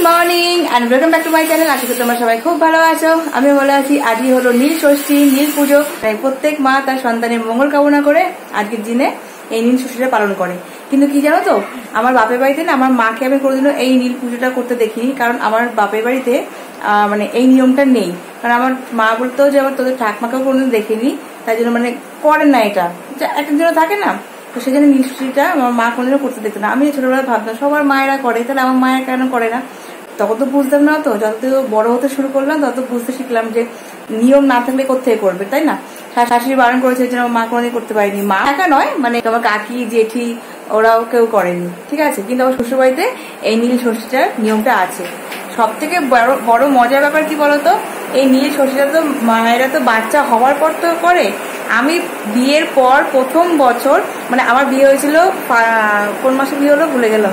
Morning and welcome back to my channel. আশা করি তোমরা সবাই খুব ভালো আছো। আমি ভালো আছি। আজকে হলো নীল ষষ্ঠী, নীল পুজো। তাই প্রত্যেক মা তার সন্তানের মঙ্গল কামনা করে আজকের দিনে এই নীল ষষ্ঠীটা পালন করে। কিন্তু কি জানো তো, আমার বাপের বাড়িতে না আমার মাকে আমি কোনোদিনও এই নীল পুজোটা করতে দেখিনি। কারণ আমার বাপের বাড়িতে মানে এই নিয়মটা নেই। কারণ আমার মা বলতো যে আমার তোদের ঠাকমাকেও কোনোদিন দেখিনি, তাই জন্য মানে করেন না এটা, একটা জন্য থাকে না। তো সেই জন্য নীল ষষ্ঠীটা আমার মা কোনোদিনও করতে দেখতো না। আমি ছোটবেলায় ভাবতাম সবার মায়েরা করে, তাহলে আমার মায়ের কেন করে না। তখন তো বুঝতাম না। তো যত বড় হতে শুরু করলাম তত বুঝতে শিখলাম যে নিয়ম না থাকলে কোথেকে করবে, তাই না। শাশুড়ি বারণ করেছে যে আমার মা কোনোদিন করতে পারেনি। মা একা নয়, মানে তোমার কাকি জেঠি ওরাও কেউ করেনি, ঠিক আছে। কিন্তু আমার শ্বশুর বাড়িতে এই নীল ষষ্ঠীটার নিয়মটা আছে। সব থেকে বড় মজার ব্যাপার কি বলতো, এই নীল ষষ্ঠীটা তো মায়েরা তো বাচ্চা হওয়ার পর তো করে। আমি বিয়ের পর প্রথম বছর, মানে আমার বিয়ে হয়েছিল কোন মাসে বিয়ে হলো ভুলে গেল।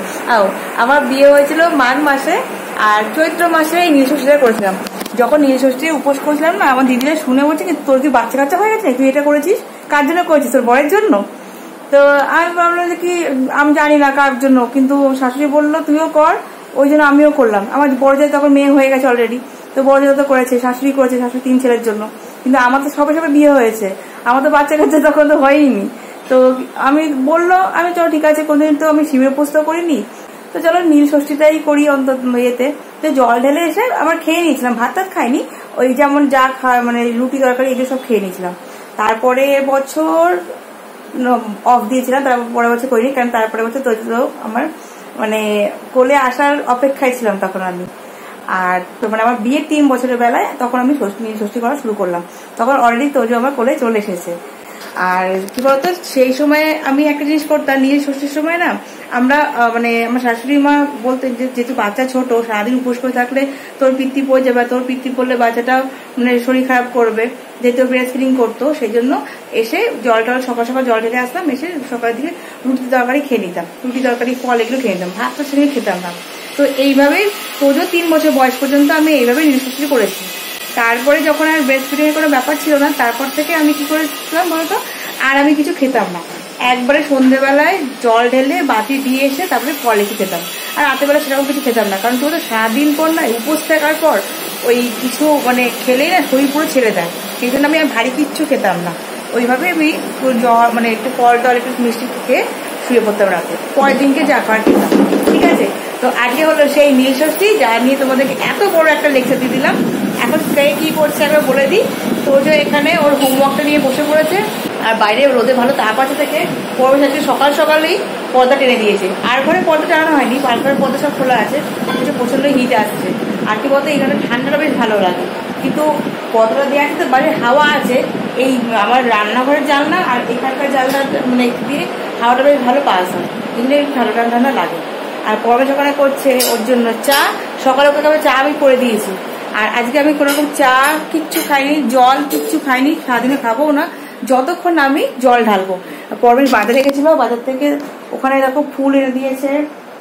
আমার বিয়ে হয়েছিল মাঘ মাসে, আর চৈত্র মাসে এই নীল ষষ্ঠীটা করেছিলাম। যখন নীল ষষ্ঠী উপোস করেছিলাম না, আমার দিদিরা শুনে বলছে কি তোর কি বাচ্চা কাচ্চা হয়ে গেছে, তুই এটা করেছিস কার জন্য করেছিস, তোর বরের জন্য। তো আমি ভাবলাম যে কি আমি জানি না কার জন্য, কিন্তু শাশুড়ি বললো তুইও কর, ওই জন্য আমিও করলাম। আমার বড় জায়গায় তখন মেয়ে হয়ে গেছে অলরেডি, তো বড় জায়গা তো করেছে, শাশুড়ি করেছে, শাশুড়ি 3 ছেলের জন্য। কিন্তু আমার তো সবে সবে বিয়ে হয়েছে, আমার তো বাচ্চা কাচ্চা তখন তো হয়নি। তো আমি বললো আমি চলো ঠিক আছে, কোনদিন তো আমি শিবের উপোস তো করিনি, তো চলো নীল ষষ্ঠীটাই করি অন্তত ইয়েতে। তো জল ঢেলে এসে আমার খেয়ে নিয়েছিলাম, ভাত টাত খাইনি, ওই যেমন যা খায় মানে রুটি তরকারি এগুলো সব খেয়ে নিয়েছিলাম। তারপরে বছর অফ দিয়েছিলাম, তারপরে বছর করিনি, কারণ তারপরে বছর তো আমার মানে কোলে আসার অপেক্ষায় ছিলাম তখন আমি। আর তো মানে আমার বিয়ের 3 বছরের বেলায় তখন আমি নীল ষষ্ঠী করা শুরু করলাম। তখন অলরেডি তোজো আমার কোলে চলে এসেছে। আর কি বলতো, সেই সময় আমি একটা জিনিস করতাম, নীল ষষ্ঠীর সময় না আমরা মানে আমার শাশুড়ি মা বলতেন যে যেহেতু বাচ্চা ছোট, সারাদিন উপোস করে থাকলে তোর পিত্তি পড়ে যাবে, তোর পিত্তি পড়লে বাচ্চাটাও মানে শরীর খারাপ করবে, যেহেতু ব্রেস্ট ফিডিং করতো। সেই জন্য এসে সকাল সকাল জল ঢেলে আসতাম, এসে সকালের দিকে রুটি তরকারি খেয়ে নিতাম, রুটি তরকারি ফল এগুলো খেয়ে নিতাম, ভাত তো সেদিকে খেতাম না। তো এইভাবেই তোজো 3 বছর বয়স পর্যন্ত আমি এইভাবেই নীল ষষ্ঠী করেছি। তারপরে যখন আর ব্রেস্ট ফিডিং এর কোনো ব্যাপার ছিল না, তারপর থেকে আমি কি করেছিলাম বলতো, আর আমি কিছু খেতাম না। একবারে সন্ধ্যেবেলায় জল ঢেলে বাতি দিয়ে এসে তারপরে ফল একটু খেতাম। আর রাতেবেলা সেরকম কিছু খেতাম না, কারণ তুই তো সারাদিন পর না উপোস থাকার পর ওই কিছু মানে খেলেই না শরীর পুরো ছেড়ে দেয়। সেই জন্য আমি ভারী কিচ্ছু খেতাম না। ওইভাবে আমি মানে একটু ফল টল একটু মিষ্টি খেয়ে শুয়ে পড়তাম রাতে, পরের দিনকে যা খাওয়ার খেতাম, ঠিক আছে। তো আজকে হলো সেই নীল ষষ্ঠী, যা নিয়ে তোমাদেরকে এত বড় একটা লেকচার দিয়ে দিলাম। এখন কে কি করছে একবার বলে দিই। তোজো এখানে ওর হোমওয়ার্কটা নিয়ে বসে পড়েছে, আর বাইরে রোদে ভালো তাপ আছে থেকে পরবে আজকে সকাল সকালেই পর্দা টেনে দিয়েছে। আর ঘরে পর্দা টানানো হয়নি, পালঘরের পর্দা সব খোলা আছে, প্রচন্ড হিট আসছে। আর কি বলতো, এখানে ঠান্ডাটা বেশ ভালো লাগে, কিন্তু পর্দাটা দেওয়া আছে তো বাইরে হাওয়া আছে। এই আমার রান্নাঘরের জানলা আর এখানকার জানলা মানে দিয়ে হাওয়াটা বেশ ভালো পাস হয়, এগুলো ঠান্ডা ঠান্ডা ঠান্ডা লাগে। আর পরবে সকালে করছে ওর জন্য চা, সকালে ওকে চা আমি করে দিয়েছি। আর আজকে আমি কোনোরকম চা কিচ্ছু খাইনি, জল কিচ্ছু খাইনি, সারাদিনে খাবো না যতক্ষণ আমি জল ঢালবো। পরবে বাজারে গেছিল, বাজার থেকে ওখানে দেখো ফুল এনে দিয়েছে।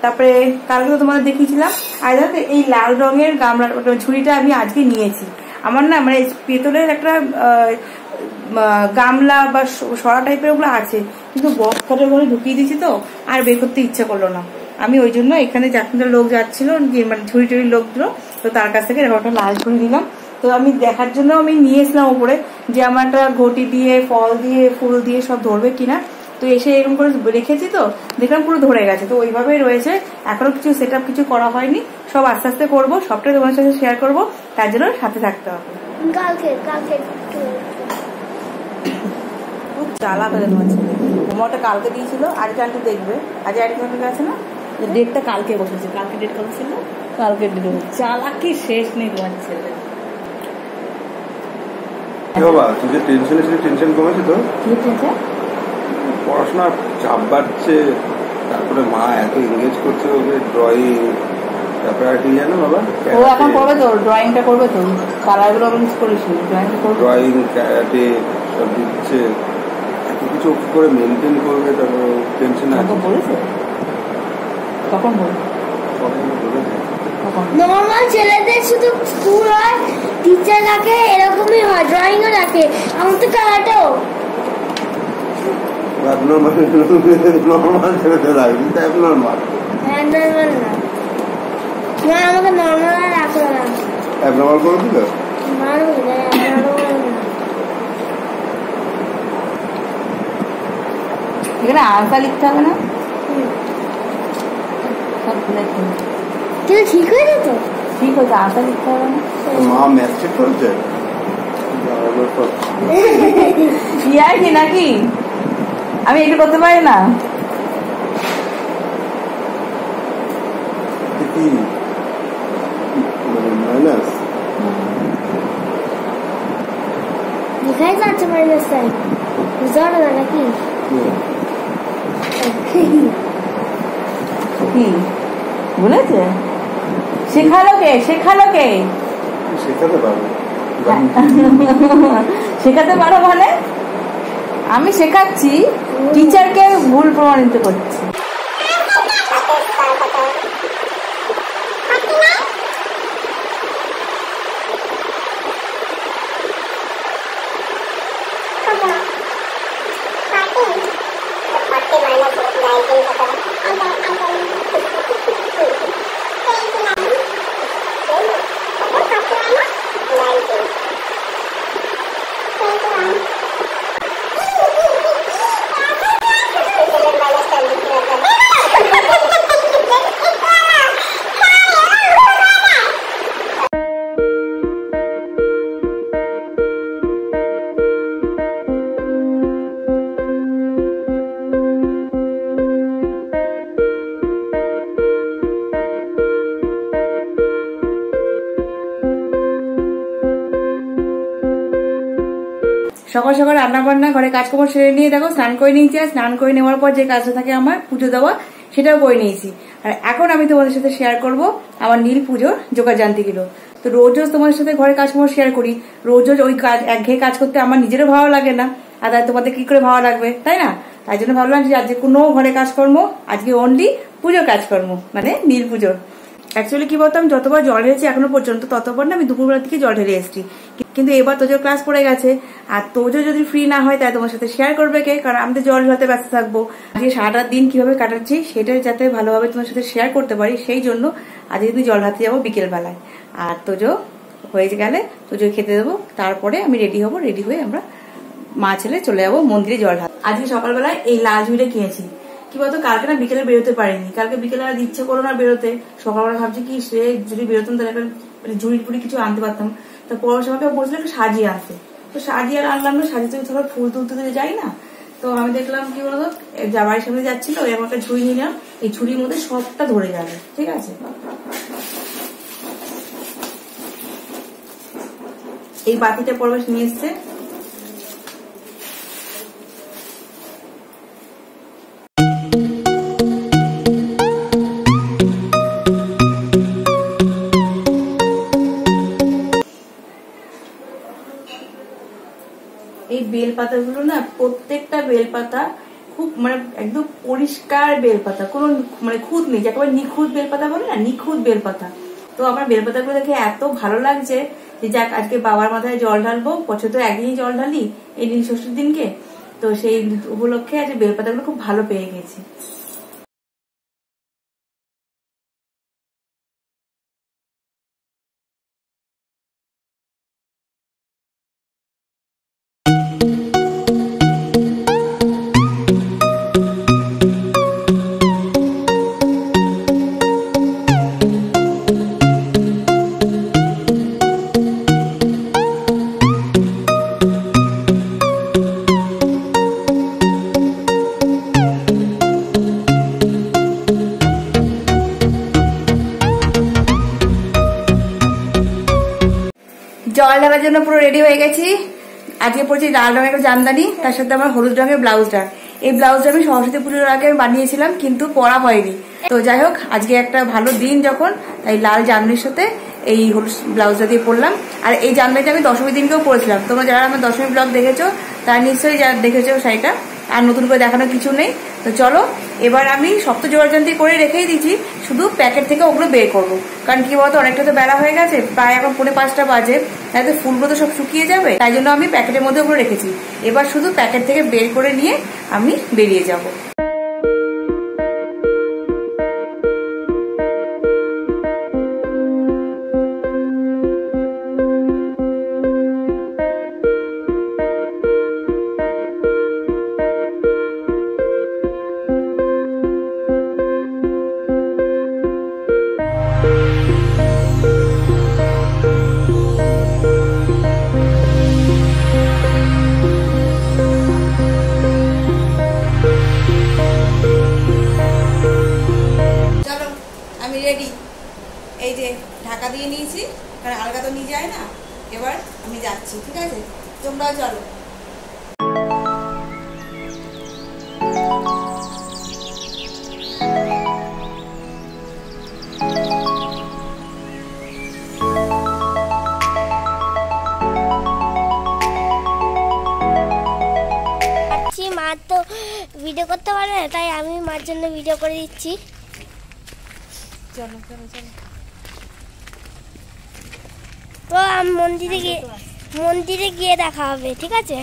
তারপরে কালকে তো তোমাদের দেখিয়েছিলাম। আর দেখো এই লাল রঙের গামলা ঝুড়িটা আমি আজকে নিয়েছি। আমার না মানে পেতলের একটা গামলা বা সরা টাইপের ওগুলো আছে, কিন্তু বক্সটার ওখানে ঢুকিয়ে দিয়েছি তো আর বের করতে ইচ্ছা করলো না। আমি ওই জন্য এখানে যাত্রীরা লোক যাচ্ছিল, যে মানে ঝুড়ি টুড়ি লোকগুলো, তো তার কাছ থেকে একটা লাল ঝুড়ি নিলাম। তো আমি দেখার জন্য আমি নিয়ে এসলাম উপরে যে আমার একটা ঘটি দিয়ে ফল দিয়ে ফুল দিয়ে সব ধরবে কিনা। তো এসে এরকম করে রেখেছি, তো দেখলাম পুরো ধরে গেছে। তো ওইভাবেই রয়েছে, এখনো কিছু সেট আপ কিছু করা হয়নি, সব আস্তে আস্তে করবো, সবটাই তোমার সাথে শেয়ার করবো, তার জন্য সাথে থাকতে হবে। খুব চালাক হয়ে যাচ্ছে, হোমওয়ার্কটা কালকে দিয়েছিল, আজকে আনতে দেখবে, আজ আরেকজনের আছে না, ডেটটা কালকে বসেছে, কালকে ডেট কত ছিল, কালকে ডেট চালাকি শেষ নেই তোমার ছেলে। বাবা তুই যে টেনশনে ছিলি, টেনশন কমেছে তো? কি টেনশন? পড়াশোনার চাপ বাড়ছে, তারপরে মা এত এনগেজ করছে ওকে ড্রয়িং, তারপরে আর কি জানো বাবা, ও এখন করবে তো ড্রয়িংটা করবে তো, কালারগুলো মিস করিস, ড্রয়িং ক্যারাটে সব দিচ্ছে, এত কিছু করে মেনটেন করবে, তারপর টেনশন আছে। বলেছে কখন বলবে? নর্মাল ছেলেদের শুধু স্কুল হয়, টিচার রাখে, এরকমই হয়, ড্রয়িংও রাখে, আমার তো কারাটেও নর্মাল ছেলেদের রাখবি, নর্মাল হ্যাঁ নর্মাল না। না আমাকে নর্মাল রাখলো না, অ্যাবনর্মাল করে দিল। এখানে আনসার লিখতে হবে না, কিন্তু ঠিক হয়েছে তো, ঠিক হয়েছে, আনসার লিখতে হবে না। মা ম্যাথ চেক করেছে ইয়ার কি নাকি আমি এটা করতে পারি না? মাইনাস দেখাই যাচ্ছে মাইনাস সাইন, বুঝতে পারো না নাকি? কি বলেছে? শেখালো কে? শেখালো কে? শেখাতে পারবে, শেখাতে পারো মানে? আমি শেখাচ্ছি, টিচারকে ভুল প্রমাণিত করছি। সকাল সকাল রান্না বান্না ঘরে কাজকর্ম সেরে নিয়ে দেখো স্নান করে নিয়েছি। আর স্নান করে নেওয়ার পর যে কাজটা থাকে আমার পুজো দেওয়া, সেটাও করে নিয়েছি। আর এখন আমি তোমাদের সাথে শেয়ার করব আমার নীল পুজোর যোগাযান্ত্রিকগুলো। তো রোজ রোজ তোমাদের সাথে ঘরে কাজকর্ম শেয়ার করি, রোজ রোজ ওই কাজ একঘেয়ে কাজ করতে আমার নিজেরও ভালো লাগে না, আর তাই তোমাদের কি করে ভালো লাগবে, তাই না? তাই জন্য ভাবলাম যে আজকে কোনো ঘরে কাজকর্ম, আজকে অনলি পুজোর কাজকর্ম, মানে নীল পুজোর। অ্যাকচুয়ালি কি বলতো, আমি যতবার জল ঢেলেছি এখনো পর্যন্ত ততবার না আমি দুপুরবেলা থেকে জল ঢেলে এসেছি, কিন্তু এবার তোজোর ক্লাস পড়ে গেছে। আর তোজো যদি ফ্রি না হয় তাই তোমার সাথে শেয়ার করবে কে, কারণ আমি তো জল ঢালতে ব্যস্ত থাকবো। আজকে সারাটা দিন কিভাবে কাটাচ্ছি সেটা যাতে ভালোভাবে তোমার সাথে শেয়ার করতে পারি, সেই জন্য আজকে কিন্তু জল ঢালতে যাবো বিকেল বেলায়। আর তোজো হয়ে গেলে তোজো খেতে দেবো, তারপরে আমি রেডি হবো, রেডি হয়ে আমরা মা ছেলে চলে যাবো মন্দিরে জল ঢাল। আজকে সকালবেলায় এই লাল ঝুড়িটা কিনেছি। কি বলতো, কালকে না বিকেলে বেরোতে পারিনি, কালকে বিকেলে আর ইচ্ছে করো না বেরোতে। সকালবেলা ভাবছি কি সে যদি বেরোতাম তাহলে একটা ঝুড়ি ফুড়ি কিছু আনতে পারতাম। তো পড়াশোনাকে বলছিল একটু সাজিয়ে আনতে, তো সাজিয়ে আর আনলাম না, সাজিয়ে তো সবার ফুল তুলতে যাই না। তো আমি দেখলাম কি বলতো, বাড়ির সামনে যাচ্ছিল, এরকম একটা ঝুড়ি নিলাম, এই ঝুড়ির মধ্যে সবটা ধরে যাবে, ঠিক আছে? এই বাতিটা পরবেশ নিয়ে এসছে। এই বেলপাতাগুলো না, প্রত্যেকটা বেলপাতা খুব মানে একদম পরিষ্কার বেলপাতা, কোনো মানে খুঁত নেই, যাকে নিখুঁত বেলপাতা বলে না, নিখুঁত বেলপাতা। তো আমার বেলপাতাগুলো দেখে এত ভালো লাগছে যে যাক আজকে বাবার মাথায় জল ঢালবো, বছর তো একদিনই জল ঢালি এই নীল ষষ্ঠীর দিনকে, তো সেই উপলক্ষে আজকে বেলপাতাগুলো খুব ভালো পেয়ে গেছি। জল ঢালার জন্য পুরো রেডি হয়ে গেছি। আজকে পড়ছি লাল রঙের একটা জামদানি, তার সাথে আমার হলুদ রঙের ব্লাউজটা। এই ব্লাউজটা আমি সরস্বতী পুজোর আগে বানিয়েছিলাম, কিন্তু পরা হয়নি। তো যাই হোক, আজকে একটা ভালো দিন যখন, তাই লাল জামদানির সাথে এই হলুদ ব্লাউজটা দিয়ে পরলাম। আর এই জামদানিটা আমি দশমীর দিনকেও পরেছিলাম, তোমরা যারা আমার দশমী ব্লগ দেখেছো তারা নিশ্চয়ই যারা দেখেছো শাড়িটা, আর নতুন করে দেখানোর কিছু নেই। তো চলো এবার আমি সপ্ত জোগাড়যন্ত্রী করে রেখেই দিচ্ছি, শুধু প্যাকেট থেকে ওগুলো বের করবো। কারণ কি বলতো, অনেকটা তো বেলা হয়ে গেছে, প্রায় এখন 4:45 বাজে, তাই তো ফুলগুলো তো সব শুকিয়ে যাবে, তাই জন্য আমি প্যাকেটের মধ্যে ওগুলো রেখেছি। এবার শুধু প্যাকেট থেকে বের করে নিয়ে আমি বেরিয়ে যাবো। কারণ আলগা তো নিয়ে যায় না। এবার আমি যাচ্ছি, ঠিক আছে, তোমরাও চলো। মা তো ভিডিও করতে পারে না, তাই আমি মার জন্য ভিডিও করে দিচ্ছি। চলো চলো চলো। তো মন্দিরে গিয়ে দেখা হবে, ঠিক আছে।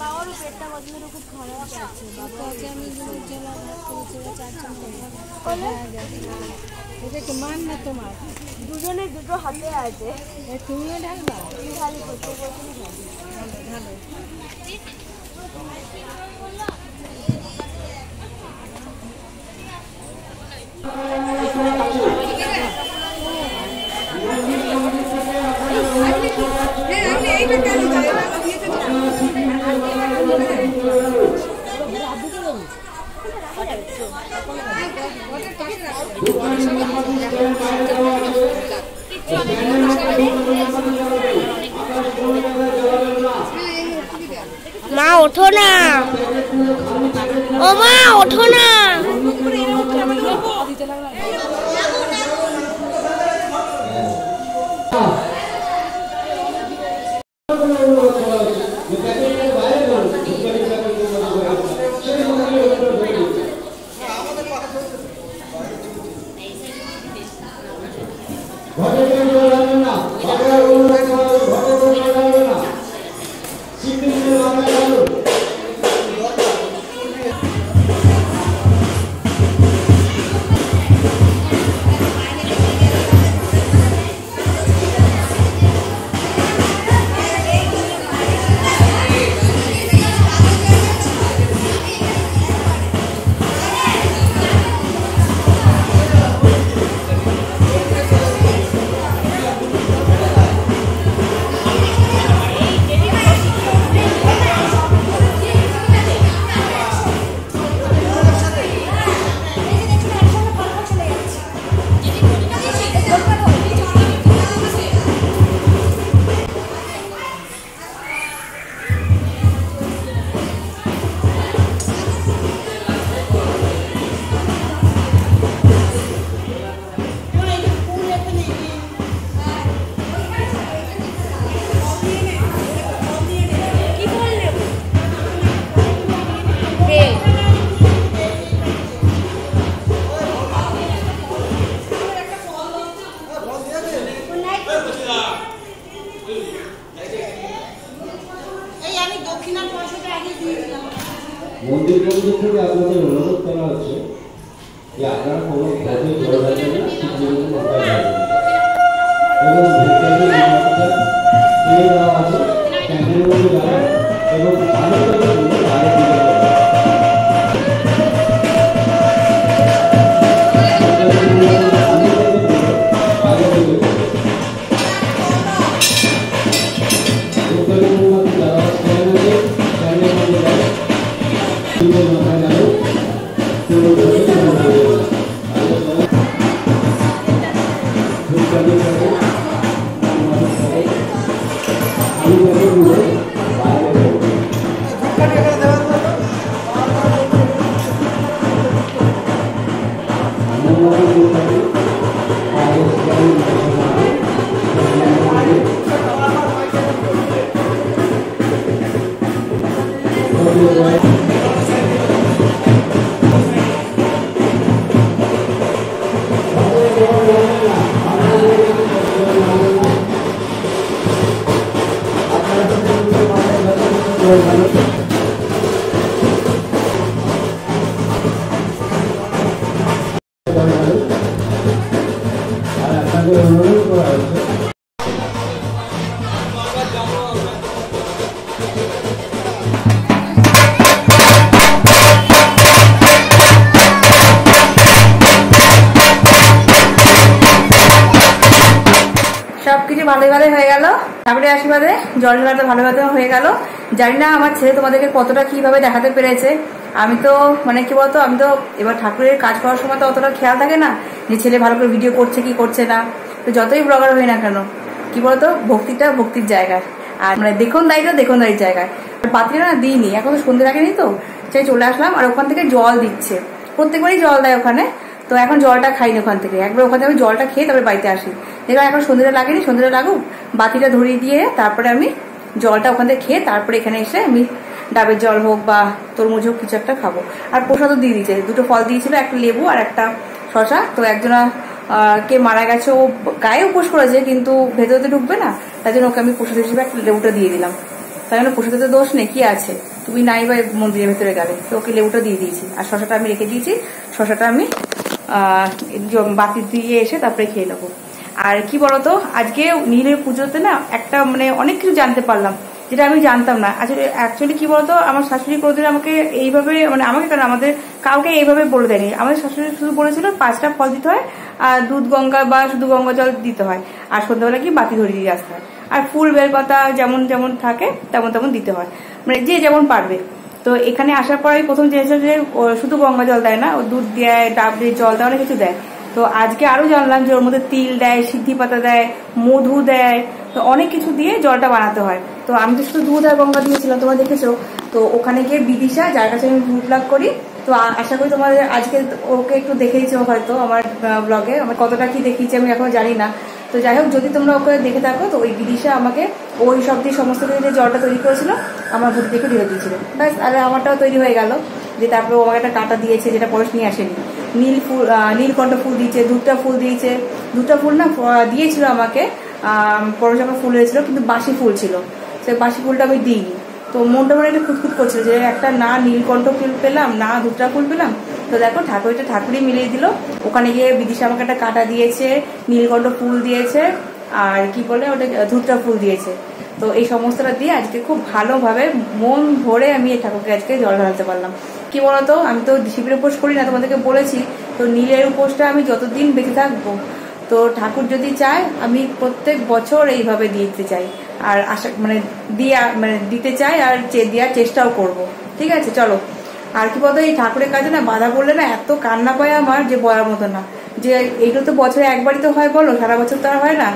বাবার পেটটা বদলের খুব খারাপ আছে। বাবাকে আমি জেলা করেছিল 4 জন এটা কি মান না তোমার? দুজনে দুটো হাতে আছে। তুমিও ঢালবা? ঢালি করতে বলছি ঢালো। মা ওঠো না, ও মা ওঠো না। মন্দির কমিটি থেকে আপনাদের অনুরোধ করা হচ্ছে যে আপনারা কোনো কাজে জড়ো থাকবেন না, শিবলিঙ্গের মাথায় রাখবেন এবং ভেতরে দিয়ে দেওয়া আছে ক্যান্ডেলের মধ্যে যাবেন এবং আলো করে বাইরে দিয়ে দেবেন। ভালো হয়ে গেল, ঠাকুরের আশীর্বাদে জল ঢালাটা ভালোভাবে হয়ে গেল। জানি না আমার ছেলে তোমাদেরকে কতটা কিভাবে দেখাতে পেরেছে। আমি তো মানে কি বলতো, আমি তো এবার ঠাকুরের কাজ করার সময় তো অতটা খেয়াল থাকে না যে ছেলে ভালো করে ভিডিও করছে কি করছে না। তো যতই ব্লগার হই না কেন, কি বলতো, ভক্তিটা ভক্তির জায়গায়, আর মানে দেখুন দাঁড়ির জায়গায়। পাত্রে না দিইনি, এখন তো সন্ধ্যে লাগেনি, তো চাই চলে আসলাম। আর ওখান থেকে জল দিচ্ছে, প্রত্যেকবারই জল দেয় ওখানে। তো এখন জলটা খাইনি ওখান থেকে, একবার ওখান থেকে আমি জলটা খেয়ে তারপরে বাড়িতে আসি। দেখলাম এখন সন্ধ্যেটা লাগেনি, সন্ধ্যেটা লাগুক, বাতিটা ধরিয়ে দিয়ে তারপরে আমি জলটা ওখান থেকে খেয়ে তারপরে এখানে এসে আমি ডাবের জল হোক বা তরমুজ হোক কিছু একটা খাবো। আর প্রসাদও দিয়ে দিয়েছে, দুটো ফল দিয়েছিল, একটা লেবু আর একটা শশা। তো একজনা কে মারা গেছে, ও গায়ে উপোস করেছে কিন্তু ভেতরে ঢুকবে না, তাই জন্য ওকে আমি প্রসাদ হিসেবে একটা লেবুটা দিয়ে দিলাম। তাই জন্য প্রসাদে তো দোষ নেই, কি আছে, তুমি নাই বা মন্দিরের ভেতরে গেলে, তো ওকে লেবুটা দিয়ে দিয়েছি। আর শশাটা আমি রেখে দিয়েছি, শশাটা আমি বাতি দিয়ে এসে তারপরে খেয়ে নেবো। আর কি বলতো, আজকে নীলের পুজোতে না একটা মানে অনেক কিছু জানতে পারলাম যেটা আমি জানতাম না। আসলে অ্যাকচুয়ালি কি বলতো, আমার শাশুড়ি কোনোদিন আমাকে এইভাবে মানে আমাকে কেন আমাদের কাউকে এইভাবে বলে দেয়নি। আমাদের শাশুড়ি শুধু বলেছিল 5টা ফল দিতে হয়, আর দুধ গঙ্গা বা শুধু গঙ্গা জল দিতে হয়, আর সন্ধ্যাবেলা কি বাতি ধরিয়ে দিয়ে আসতে হয়, আর ফুল বেলপাতা যেমন যেমন থাকে তেমন তেমন দিতে হয়, মানে যে যেমন পারবে। তো এখানে আসার পর আমি প্রথম জেনেছিলাম যে শুধু গঙ্গা জল দেয় না, ও দুধ দেয়, ডাব দিয়ে, জল দেয়, অনেক কিছু দেয়। তো আজকে আরো জানলাম যে ওর মধ্যে তিল দেয়, সিদ্ধি পাতা দেয়, মধু দেয়, তো অনেক কিছু দিয়ে জলটা বানাতে হয়। তো আমি তো শুধু দুধ আর গঙ্গা দিয়েছিলাম, তোমরা দেখেছো। তো ওখানে গিয়ে বিদিশা, যার কাছে আমি ভূত লাভ করি, তো আশা করি তোমাদের আজকে ওকে একটু দেখেইছো হয়তো আমার ব্লগে, আমার কতটা কি দেখিয়েছি আমি এখনো জানি না। তো যাই হোক, যদি তোমরা ওকে দেখে থাকো, তো ওই বিদিশা আমাকে ওই সব দিয়ে সমস্ত কিছু যে জলটা তৈরি করেছিল আমার ভূত দেখে ঢেলে দিয়েছিল, ব্যাস। আর আমারটাও তৈরি হয়ে গেল। যে তারপরে ও আমাকে একটা কাঁটা দিয়েছে, যেটা পরশ নিয়ে আসেনি। নীলকণ্ঠ ফুল দিয়েছে, দুধটা ফুল দিয়েছে। দুধটা ফুল না দিয়েছিল আমাকে, পরশ আমার ফুল হয়েছিল, কিন্তু বাসি ফুল ছিল, সেই বাসি ফুলটা আমি দিইনি। তো মনটা মনে একটা খুঁতখুত করছিল যে একটা না নীলকণ্ঠ ফুল পেলাম, না দুধটা ফুল পেলাম। তো দেখো ঠাকুরই মিলিয়ে দিল। ওখানে গিয়ে বিদিশা আমাকে একটা কাঁটা দিয়েছে, নীলকণ্ঠ ফুল দিয়েছে, আর কি বলে ওটা ধুতরা ফুল দিয়েছে। তো এই সমস্তটা দিয়ে আজকে খুব ভালোভাবে মন ভরে আমি এই ঠাকুরকে আজকে জল ঢালতে পারলাম। কি বলতো, আমি তো শিবের উপোস করি না, তোমাদেরকে বলেছি। তো নীলের উপোসটা আমি যতদিন বেঁচে থাকবো, তো ঠাকুর যদি চায় আমি প্রত্যেক বছর এইভাবে দিতে চাই, আর আশা মানে দিতে চাই, আর দেওয়ার চেষ্টাও করব। ঠিক আছে, চলো। আর কি বলতো, এই ঠাকুরের কাজে না বাধা পড়লে না এত কান্না পায় আমার, যে বলার মতো না। যে এইগুলো তো বছরে একবারই তো হয়, বলো, সারা বছর তো আর হয় না।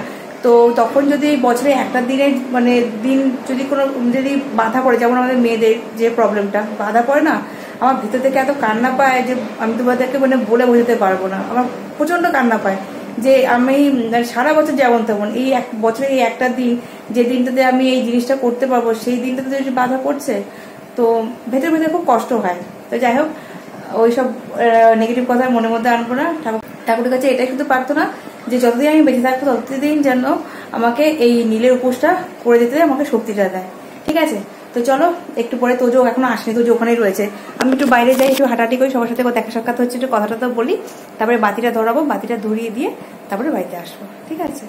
তো তখন যদি বছরে একটা দিনের মানে দিন যদি বাধা পড়ে, যেমন আমাদের মেয়েদের যে প্রবলেমটা বাধা পড়ে না, আমার ভিতর থেকে এত কান্না পায় যে আমি তোমাদেরকে মানে বলে বোঝাতে পারবো না। আমার প্রচন্ড কান্না পায় যে আমি সারা বছর যেমন তেমন, এই এক বছরে এই একটা দিন, যে দিনটাতে আমি এই জিনিসটা করতে পারবো, সেই দিনটাতে যদি বাধা পড়ছে, তো ভেতরে খুব কষ্ট হয়। তো যাই হোক, ওইসব নেগেটিভ কথা মনের মধ্যে আনবো না। ঠাকুরের কাছে এটাই শুধু প্রার্থনা যে যতদিন আমি বেঁচে থাকবো ততদিন যেন আমাকে এই নীলের উপোসটা করে দিতে আমাকে শক্তিটা দেয়। ঠিক আছে, তো চলো। একটু পরে তোজো এখনো আসেনি, তোজো ওখানেই রয়েছে। আমি একটু বাইরে যাই, একটু হাঁটাহাঁটি করি, সবার সাথে দেখা সাক্ষাৎ হচ্ছে, একটু কথাটা তো বলি, তারপরে বাতিটা ধরাবো, বাতিটা ধরিয়ে দিয়ে তারপরে বাড়িতে আসবো। ঠিক আছে।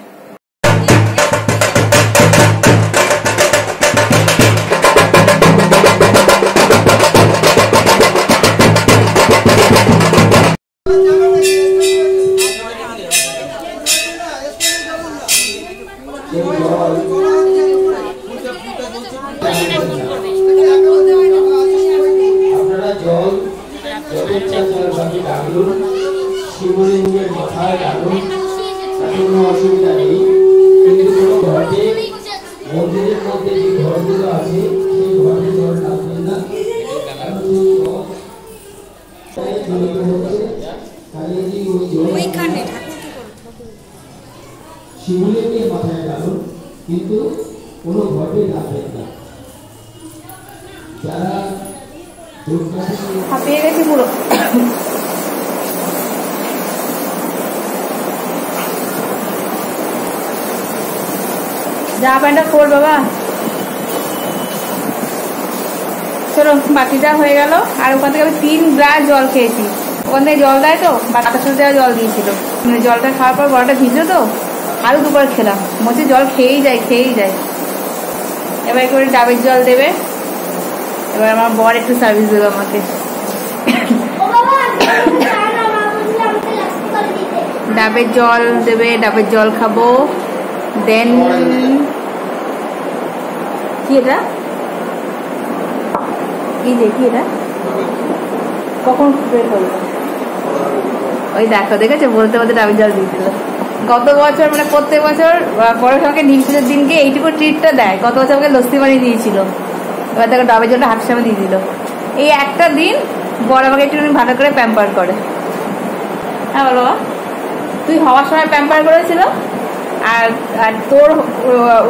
আপনারা জল ডাকুন, শিবলিঙ্গের মাথায় ডাকুন, কোনো অসুবিধা নেই। কিন্তু কোনো ঘরে মন্দিরের মধ্যে যে ঘরগুলো আছে সেই ঘরে জল ডাকবেন না। শিবলিঙ্গের মাথায় ডাকুন, কিন্তু কোনো ঘরে ডাকবেন না। যারা হাঁপিয়ে গেছি পুরো। জামা প্যান্টটা খোল বাবা। চলো, বাকিটা হয়ে গেল। আর ওখান থেকে আমি 3 গ্লাস জল খেয়েছি। ওখান থেকে জল দেয় তো, বাতাসে দেওয়া জল দিয়েছিল, মানে জলটা খাওয়ার পর গলাটা ভিজলো তো, আরো 2বার খেলাম। মধ্যে জল খেয়েই যায়। এবার করে ডাবের জল দেবে। এবার আমার বর একটু সার্ভিস দেবে আমাকে। ডাবের জল দেবে, ডাবের জল খাবো। দেন কি এটা কি এটা কখন বের করবো? ওই দেখো দেখেছো, বলতে বলতে ডাবের জল দিয়ে দিল। গত বছর মানে প্রত্যেক বছর পরের সঙ্গে নীল পুজোর দিনকে এইটুকু ট্রিটটা দেয়। গত বছর আমাকে লস্যি বানিয়ে দিয়েছিল, এবার দেখো ডাবের জলটা হাতের সামনে দিয়ে দিল। এই একটা দিন বড় আমাকে একটুখানি ভালো করে প্যাম্পার করে। হ্যাঁ বলো, তুই হওয়ার সময় প্যাম্পার করেছিল, আর তোর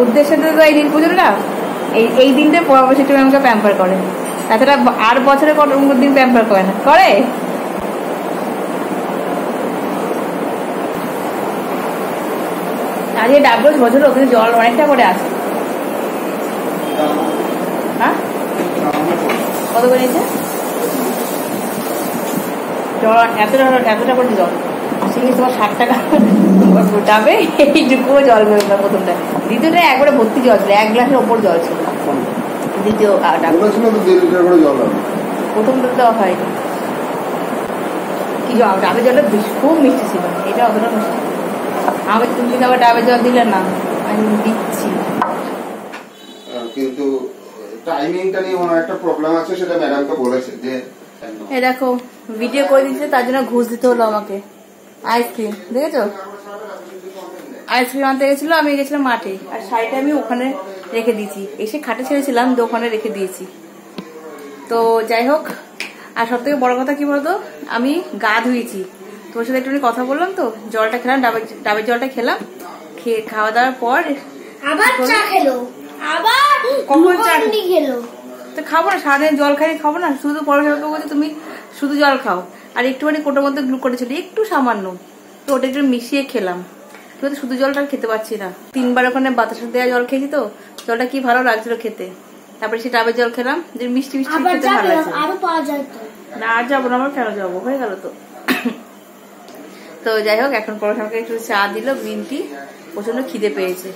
উদ্দেশ্যে তো এই নীল পুজোটা এই দিনটা পরবর্তী একটু আমাকে প্যাম্পার করে। তাছাড়া আর বছরে কত দিন প্যাম্পার করে না, করে। আজকে ডাবরোজ বছর ওখানে জল অনেকটা করে আসে। হ্যাঁ কত করে নিয়েছে জল? এতটা করে জল সেখানে তোমার 60 টাকা ডাবে, এইটুকুও জল বেরোবে না প্রথমটা। দ্বিতীয়টা একবারে ভর্তি জল ছিল, 1 গ্লাসের ওপর জল ছিল। দ্বিতীয় প্রথমটা দেওয়া হয়নি কি জল, ডাবের জলটা খুব মিষ্টি ছিল, এটা অতটা মিষ্টি। আমাকে তুমি কিন্তু আবার ডাবের জল দিলে না, আমি দিচ্ছি। কিন্তু টাইমিংটা নিয়ে মনে একটা প্রবলেম আছে, সেটা ম্যাডামকে বলেছে যে এই দেখো ভিডিও করে দিচ্ছে, তার জন্য ঘুষ দিতে হলো আমাকে। আইসক্রিম দেখেছো, আইসক্রিম আনতে গেছিল, আমি গেছিলাম মাঠে, আর শাড়িটা আমি ওখানে রেখে দিয়েছি। এসে খাটে ছেড়েছিলাম, ওখানে রেখে দিয়েছি। তো যাই হোক, আর সব থেকে বড় কথা কি বলতো, আমি গা ধুয়েছি, তোমার সাথে একটু কথা বললাম, তো জলটা খেলাম, ডাবের জলটা খেলাম, খাওয়া দাওয়ার পর আবার চা খেলো, আবার কখন চা খেলো? তো খাবো না, সারাদিন জল খাই খাবো না? শুধু পড়াশোনা বলছে তুমি শুধু জল খাও, আর একটুখানি কোটোর মধ্যে গ্লুকোজ ছিল একটু সামান্য, তো ওটা একটু মিশিয়ে খেলাম। কিন্তু শুধু জলটা খেতে পারছি না। 3 বার ওখানে বাতাসা দেওয়া জল খেয়েছি, তো জলটা কি ভালো লাগছিল খেতে। তারপরে সে ডাবের জল খেলাম, যে মিষ্টি মিষ্টি খেতে ভালো লাগছে। না আর যাবো না, আমার কেন যাবো, হয়ে গেল তো। তো যাই হোক, এখন পড়াশোনাকে একটু চা দিল, গ্রিন টি, প্রচন্ড খিদে পেয়েছে।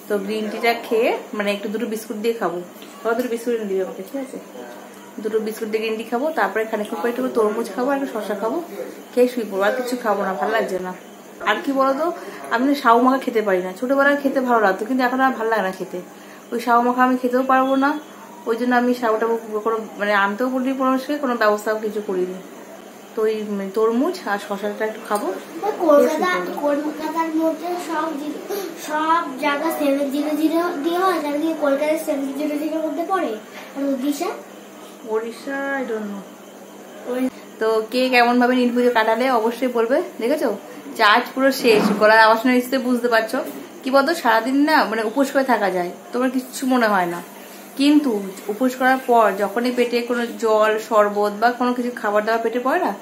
তো গ্রিন টিটা খেয়ে মানে একটু 2 বিস্কুট দিয়ে খাবো, 2 বিস্কুট দিবে আমাকে, ঠিক আছে? 2 বিস্কুট দিয়ে গ্রিন টি খাবো, তারপরে খানিকক্ষণ পরে একটু তরমুজ খাবো, একটা শসা খাবো, খেয়ে শুয়ে পড়বো। আর কিছু খাবো না, ভালো লাগছে না। আর কি বলতো, আমি সাউ মাখা খেতে পারি না। ছোটবেলায় খেতে ভালো লাগতো, কিন্তু এখন আর ভালো লাগে না খেতে। ওই সাউ মাখা আমি খেতেও পারবো না, ওই জন্য আমি সাউটা কোনো মানে আনতেও বলি পরামর্শে, কোনো ব্যবস্থাও কিছু করিনি। তো ওই তরমুজ আর শসাটা একটু খাবো। কলকাতার মধ্যে সব জায়গা 700 দিয়ে হয়, যার কি কলকাতার 700 মধ্যে পড়ে, আর ওড়িশা আই ডোন্ট নো। তো কে কেমন ভাবে নীল পুজো কাটালে অবশ্যই বলবে। দেখেছো চার্জ পুরো শেষ, গলার আওয়াজ শুনে নিশ্চয়ই বুঝতে পারছো। কি বলতো, সারাদিন না মানে উপোস করে থাকা যায়, তোমার কিছু মনে হয় না, কিন্তু উপোস করার পর যখনই পেটে কোনো জল শরবত বা কোনো কিছু খাবার দাবার পেটে পড়ে না,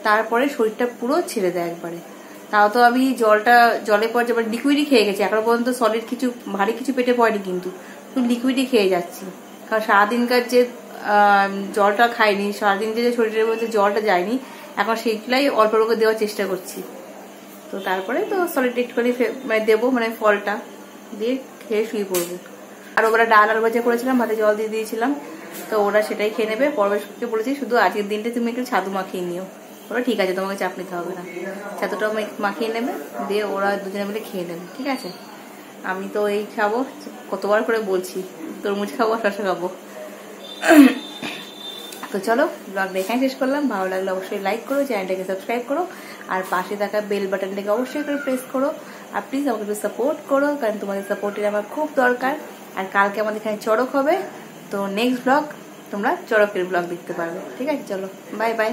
তারপরে শরীরটা পুরো ছেড়ে দেয় একবারে। তাও তো আমি জলের পর যেমন লিকুইডই খেয়ে গেছি, এখনো পর্যন্ত সলিড কিছু ভারী কিছু পেটে পড়েনি, কিন্তু লিকুইডই খেয়ে যাচ্ছি। কারণ সারাদিনকার যে জলটা খাইনি, সারাদিন যে শরীরের মধ্যে জলটা যায়নি, এখন সেইগুলাই অল্প অল্প দেওয়ার চেষ্টা করছি। তো তারপরে তো সলিড একটুখানি মানে দেবো, মানে ফলটা দিয়ে খেয়ে শুয়ে পড়বো। আর ওরা ডাল আর ভাজা করেছিলাম, ভাতে জল দিয়ে দিয়েছিলাম, তো ওরা সেটাই খেয়ে নেবে। পরবেশকে বলেছি শুধু আজকের দিনটা তুমি একটু ছাতু মাখিয়ে নিও। ওরা ঠিক আছে, তোমাকে চাপ নিতে হবে না, ছাতুটাও মাখিয়ে নেবে, দিয়ে ওরা দুজনে মিলে খেয়ে নেবে, ঠিক আছে? আমি তো এই খাবো, কতবার করে বলছি, তরমুজ খাবো, শসা খাবো। তো চলো, ব্লগটা এখানে শেষ করলাম। ভালো লাগলে অবশ্যই লাইক করো, চ্যানেলটাকে সাবস্ক্রাইব করো, আর পাশে থাকা বেল বাটনটাকে অবশ্যই করে প্রেস করো। আর প্লিজ আমাকে একটু সাপোর্ট করো, কারণ তোমাদের সাপোর্টের আমার খুব দরকার। আর কালকে আমাদের এখানে চড়ক হবে, তো নেক্সট ব্লগ তোমরা চড়কের ব্লগ দেখতে পারবে, ঠিক আছে? চলো, বাই বাই।